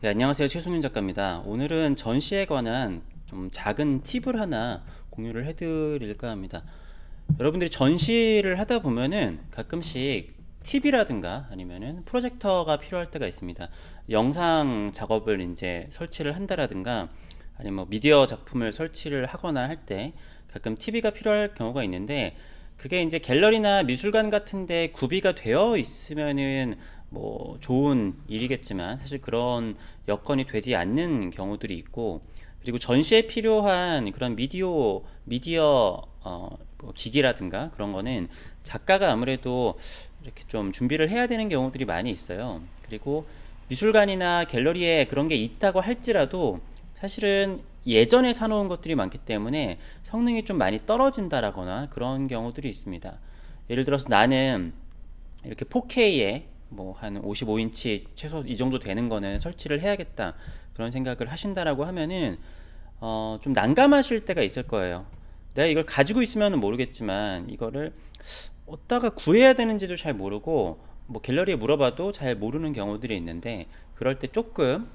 네, 안녕하세요. 최수민 작가입니다. 오늘은 전시에 관한 좀 작은 팁을 하나 공유를 해드릴까 합니다. 여러분들이 전시를 하다 보면은 가끔씩 팁이라든가 아니면은 프로젝터가 필요할 때가 있습니다. 영상 작업을 이제 설치를 한다라든가 아니면 뭐 미디어 작품을 설치를 하거나 할 때 가끔 TV가 필요할 경우가 있는데, 그게 이제 갤러리나 미술관 같은데 구비가 되어 있으면은 뭐 좋은 일이겠지만 사실 그런 여건이 되지 않는 경우들이 있고, 그리고 전시에 필요한 그런 미디어 뭐 기기라든가 그런 거는 작가가 아무래도 이렇게 좀 준비를 해야 되는 경우들이 많이 있어요. 그리고 미술관이나 갤러리에 그런 게 있다고 할지라도 사실은 예전에 사놓은 것들이 많기 때문에 성능이 좀 많이 떨어진다라거나 그런 경우들이 있습니다. 예를 들어서 나는 이렇게 4K에 뭐 한 55인치 최소 이 정도 되는 거는 설치를 해야겠다, 그런 생각을 하신다라고 하면은 좀 난감하실 때가 있을 거예요. 내가 이걸 가지고 있으면 모르겠지만 이거를 어디다가 구해야 되는지도 잘 모르고 뭐 갤러리에 물어봐도 잘 모르는 경우들이 있는데, 그럴 때 조금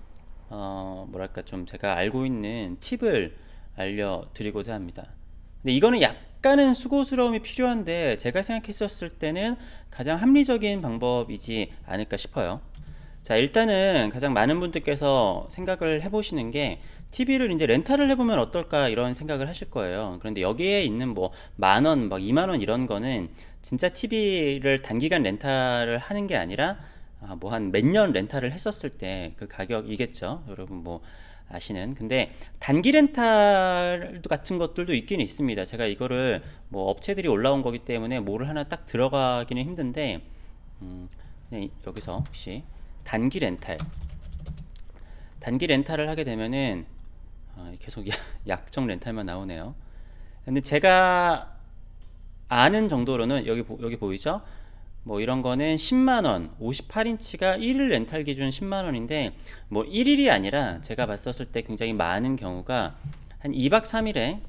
뭐랄까 좀 제가 알고 있는 팁을 알려드리고자 합니다. 근데 이거는 약간은 수고스러움이 필요한데 제가 생각했었을 때는 가장 합리적인 방법이지 않을까 싶어요. 자, 일단은 가장 많은 분들께서 생각을 해보시는 게 TV를 이제 렌탈을 해보면 어떨까 이런 생각을 하실 거예요. 그런데 여기에 있는 뭐 만원, 막 2만원 이런 거는 진짜 TV를 단기간 렌탈을 하는 게 아니라 뭐 한 몇 년 렌탈을 했었을 때 그 가격이겠죠. 여러분 뭐 아시는. 근데 단기 렌탈 같은 것들도 있긴 있습니다. 제가 이거를 뭐 업체들이 올라온 거기 때문에 뭐를 하나 딱 들어가기는 힘든데, 그냥 여기서 혹시 단기 렌탈 단기 렌탈을 하게 되면은 계속 약정 렌탈만 나오네요. 근데 제가 아는 정도로는 여기 보이죠? 뭐 이런 거는 10만 원, 58인치가 1일 렌탈 기준 10만 원인데, 뭐 1일이 아니라 제가 봤었을 때 굉장히 많은 경우가 한 2박 3일에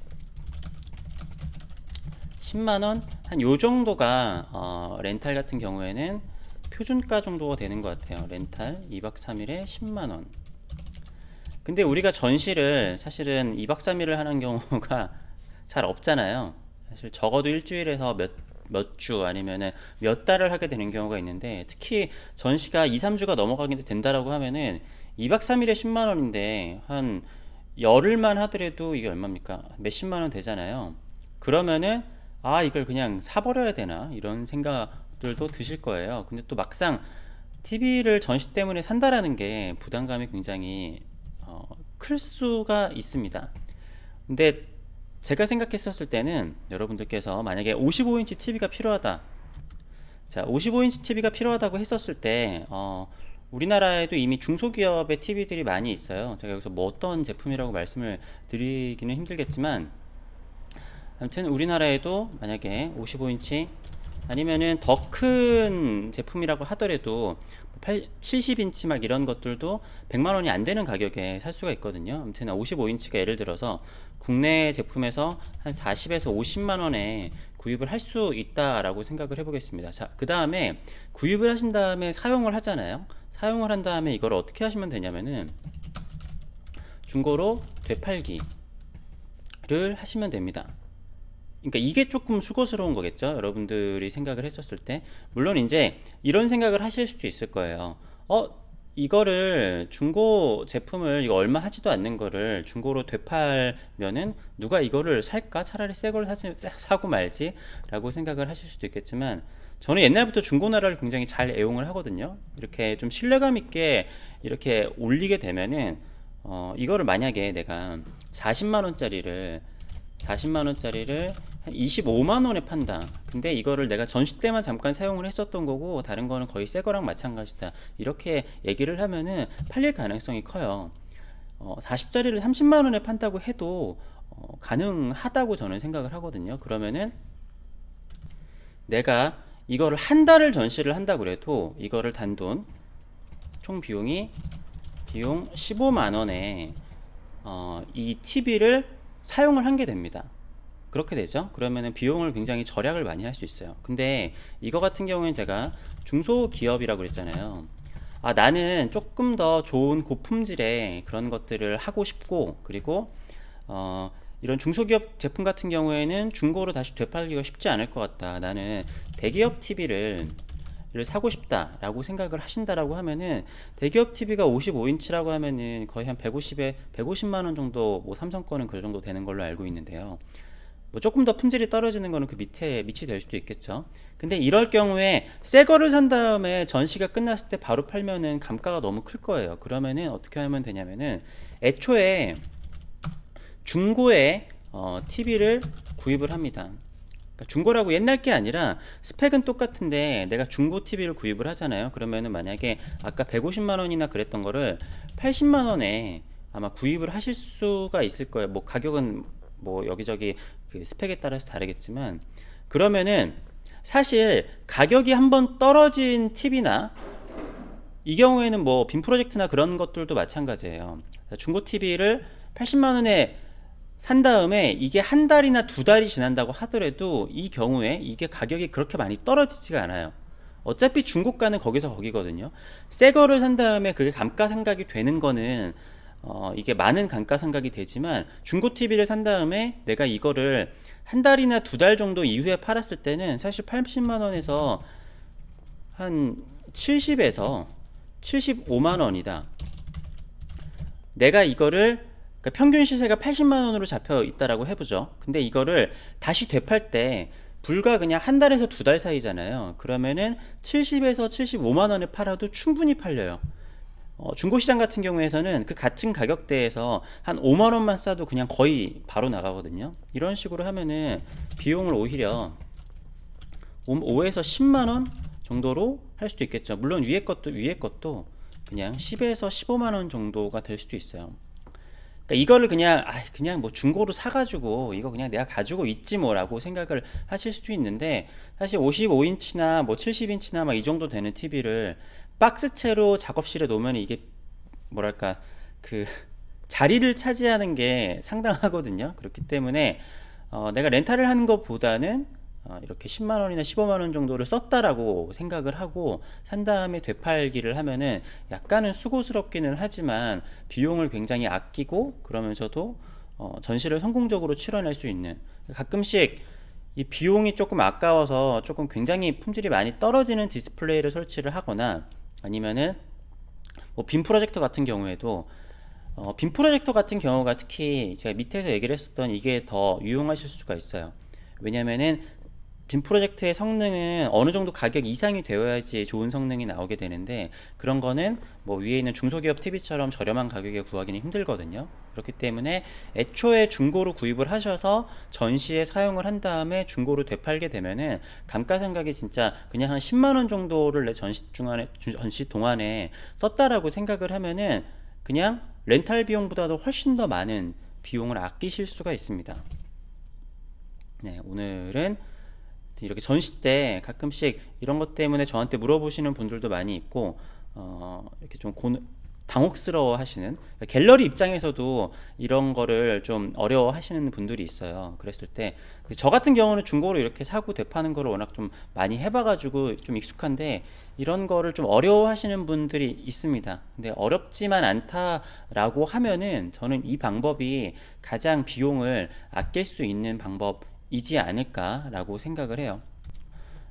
10만 원, 한 요 정도가 렌탈 같은 경우에는 표준가 정도가 되는 것 같아요. 렌탈 2박 3일에 10만 원. 근데 우리가 전시를 사실은 2박 3일을 하는 경우가 잘 없잖아요. 사실 적어도 일주일에서 몇 주 아니면은 몇 달을 하게 되는 경우가 있는데, 특히 전시가 2, 3주가 넘어가게 된다라고 하면은 2박 3일에 10만 원인데 한 열흘만 하더라도 이게 얼마입니까? 몇십만 원 되잖아요. 그러면은 이걸 그냥 사버려야 되나 이런 생각들도 드실 거예요. 근데 또 막상 TV를 전시 때문에 산다라는 게 부담감이 굉장히 클 수가 있습니다. 근데 제가 생각했었을 때는 여러분들께서 만약에 55인치 TV가 필요하다. 자, 55인치 TV가 필요하다고 했었을 때, 우리나라에도 이미 중소기업의 TV들이 많이 있어요. 제가 여기서 뭐 어떤 제품이라고 말씀을 드리기는 힘들겠지만, 아무튼 우리나라에도 만약에 55인치 아니면은 더 큰 제품이라고 하더라도 70인치 막 이런 것들도 100만 원이 안 되는 가격에 살 수가 있거든요. 아무튼 55인치가 예를 들어서 국내 제품에서 한 40에서 50만 원에 구입을 할 수 있다라고 생각을 해보겠습니다. 자, 그 다음에 구입을 하신 다음에 사용을 하잖아요. 사용을 한 다음에 이걸 어떻게 하시면 되냐면은 중고로 되팔기를 하시면 됩니다. 그러니까 이게 조금 수고스러운 거겠죠. 여러분들이 생각을 했었을 때. 물론 이제 이런 생각을 하실 수도 있을 거예요. 이거를 중고 제품을 이거 얼마 하지도 않는 거를 중고로 되팔면은 누가 이거를 살까? 차라리 새 걸 사고 말지 라고 생각을 하실 수도 있겠지만, 저는 옛날부터 중고나라를 굉장히 잘 애용을 하거든요. 이렇게 좀 신뢰감 있게 이렇게 올리게 되면은 이거를 만약에 내가 40만 원짜리를 40만 원짜리를 한 25만 원에 판다. 근데 이거를 내가 전시 때만 잠깐 사용을 했었던 거고 다른 거는 거의 새 거랑 마찬가지다. 이렇게 얘기를 하면은 팔릴 가능성이 커요. 40짜리를 30만 원에 판다고 해도 가능하다고 저는 생각을 하거든요. 그러면은 내가 이거를 한 달을 전시를 한다 그래도 이거를 단돈 총 비용 15만 원에 이 TV를 사용을 한 게 됩니다. 그렇게 되죠. 그러면은 비용을 굉장히 절약을 많이 할 수 있어요. 근데 이거 같은 경우에는 제가 중소기업이라고 그랬잖아요. 나는 조금 더 좋은 고품질의 그런 것들을 하고 싶고, 그리고 이런 중소기업 제품 같은 경우에는 중고로 다시 되팔기가 쉽지 않을 것 같다. 나는 대기업 TV를 사고 싶다라고 생각을 하신다라고 하면은, 대기업 TV가 55인치라고 하면은 거의 한 150만 원 정도, 뭐 삼성 거는 그 정도 되는 걸로 알고 있는데요. 뭐 조금 더 품질이 떨어지는 거는 그 밑에 밑이 될 수도 있겠죠. 근데 이럴 경우에 새 거를 산 다음에 전시가 끝났을 때 바로 팔면은 감가가 너무 클 거예요. 그러면은 어떻게 하면 되냐면은, 애초에 중고에 TV를 구입을 합니다. 그러니까 중고라고 옛날 게 아니라 스펙은 똑같은데 내가 중고 TV를 구입을 하잖아요. 그러면은 만약에 아까 150만 원이나 그랬던 거를 80만 원에 아마 구입을 하실 수가 있을 거예요. 뭐 가격은 뭐 여기저기 그 스펙에 따라서 다르겠지만, 그러면은 사실 가격이 한번 떨어진 TV나, 이 경우에는 뭐 빔 프로젝트나 그런 것들도 마찬가지예요. 중고 TV를 80만 원에 산 다음에 이게 한 달이나 두 달이 지난다고 하더라도 이 경우에 이게 가격이 그렇게 많이 떨어지지가 않아요. 어차피 중고가는 거기서 거기거든요. 새 거를 산 다음에 그게 감가상각이 되는 거는 이게 많은 감가상각이 되지만, 중고 TV를 산 다음에 내가 이거를 한 달이나 두 달 정도 이후에 팔았을 때는 사실 80만 원에서 한 70에서 75만 원이다. 내가 이거를, 그러니까 평균 시세가 80만 원으로 잡혀 있다라고 해보죠. 근데 이거를 다시 되팔 때 불과 그냥 한 달에서 두 달 사이잖아요. 그러면은 70에서 75만 원에 팔아도 충분히 팔려요. 중고시장 같은 경우에서는 그 같은 가격대에서 한 5만 원만 싸도 그냥 거의 바로 나가거든요. 이런 식으로 하면은 비용을 오히려 5에서 10만 원 정도로 할 수도 있겠죠. 물론 위에 것도 그냥 10에서 15만 원 정도가 될 수도 있어요. 그러니까 이거를 그냥 뭐 중고로 사가지고 이거 그냥 내가 가지고 있지 뭐라고 생각을 하실 수도 있는데, 사실 55인치나 뭐 70인치나 막 이 정도 되는 TV를 박스채로 작업실에 놓으면 이게 뭐랄까, 그 자리를 차지하는 게 상당하거든요. 그렇기 때문에 내가 렌탈을 하는 것보다는 이렇게 10만 원이나 15만 원 정도를 썼다라고 생각을 하고 산 다음에 되팔기를 하면은 약간은 수고스럽기는 하지만 비용을 굉장히 아끼고, 그러면서도 전시를 성공적으로 치러낼 수 있는, 가끔씩 이 비용이 조금 아까워서 조금 굉장히 품질이 많이 떨어지는 디스플레이를 설치를 하거나, 아니면은 뭐 빔 프로젝터 같은 경우에도, 빔 프로젝터 같은 경우가 특히 제가 밑에서 얘기를 했었던 이게 더 유용하실 수가 있어요. 왜냐면은 빔 프로젝트의 성능은 어느 정도 가격 이상이 되어야지 좋은 성능이 나오게 되는데, 그런 거는 뭐 위에 있는 중소기업 TV처럼 저렴한 가격에 구하기는 힘들거든요. 그렇기 때문에 애초에 중고로 구입을 하셔서 전시에 사용을 한 다음에 중고로 되팔게 되면은 감가상각이 진짜 그냥 한 10만 원 정도를 내 전시 동안에 썼다라고 생각을 하면은 그냥 렌탈 비용보다도 훨씬 더 많은 비용을 아끼실 수가 있습니다. 네, 오늘은 이렇게 전시 때 가끔씩 이런 것 때문에 저한테 물어보시는 분들도 많이 있고, 이렇게 좀 당혹스러워 하시는, 갤러리 입장에서도 이런 거를 좀 어려워 하시는 분들이 있어요. 그랬을 때 저 같은 경우는 중고로 이렇게 사고 되파는 거를 워낙 좀 많이 해봐가지고 좀 익숙한데, 이런 거를 좀 어려워 하시는 분들이 있습니다. 근데 어렵지만 않다라고 하면은 저는 이 방법이 가장 비용을 아낄 수 있는 방법이지 않을까라고 생각을 해요.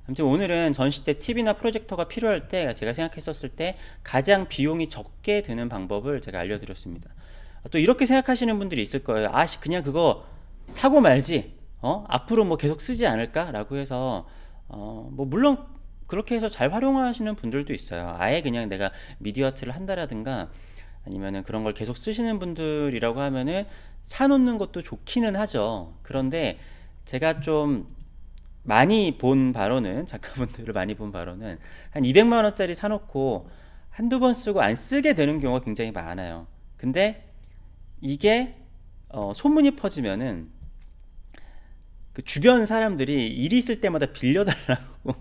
아무튼 오늘은 전시 때 TV나 프로젝터가 필요할 때 제가 생각했었을 때 가장 비용이 적게 드는 방법을 제가 알려드렸습니다. 또 이렇게 생각하시는 분들이 있을 거예요. 그냥 그거 사고 말지, 앞으로 뭐 계속 쓰지 않을까 라고 해서, 뭐 물론 그렇게 해서 잘 활용하시는 분들도 있어요. 아예 그냥 내가 미디어트를 한다라든가, 아니면은 그런 걸 계속 쓰시는 분들이라고 하면은 사놓는 것도 좋기는 하죠. 그런데 제가 좀 많이 본 바로는, 작가분들을 많이 본 바로는 한 200만 원짜리 사놓고 한두 번 쓰고 안 쓰게 되는 경우가 굉장히 많아요. 근데 이게 소문이 퍼지면은 그 주변 사람들이 일이 있을 때마다 빌려달라고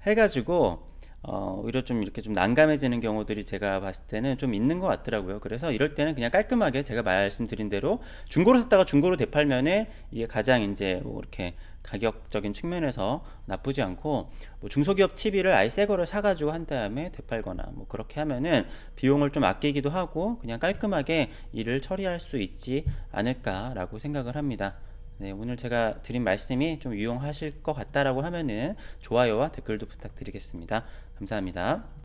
해가지고 오히려 좀 이렇게 좀 난감해지는 경우들이 제가 봤을 때는 좀 있는 것 같더라고요. 그래서 이럴 때는 그냥 깔끔하게 제가 말씀드린 대로 중고로 샀다가 중고로 되팔면은 이게 가장 이제 뭐 이렇게 가격적인 측면에서 나쁘지 않고, 뭐 중소기업 TV를 아예 새 거를 사가지고 한 다음에 되팔거나 뭐 그렇게 하면은 비용을 좀 아끼기도 하고 그냥 깔끔하게 일을 처리할 수 있지 않을까라고 생각을 합니다. 네, 오늘 제가 드린 말씀이 좀 유용하실 것 같다라고 하면은 좋아요와 댓글도 부탁드리겠습니다. 감사합니다.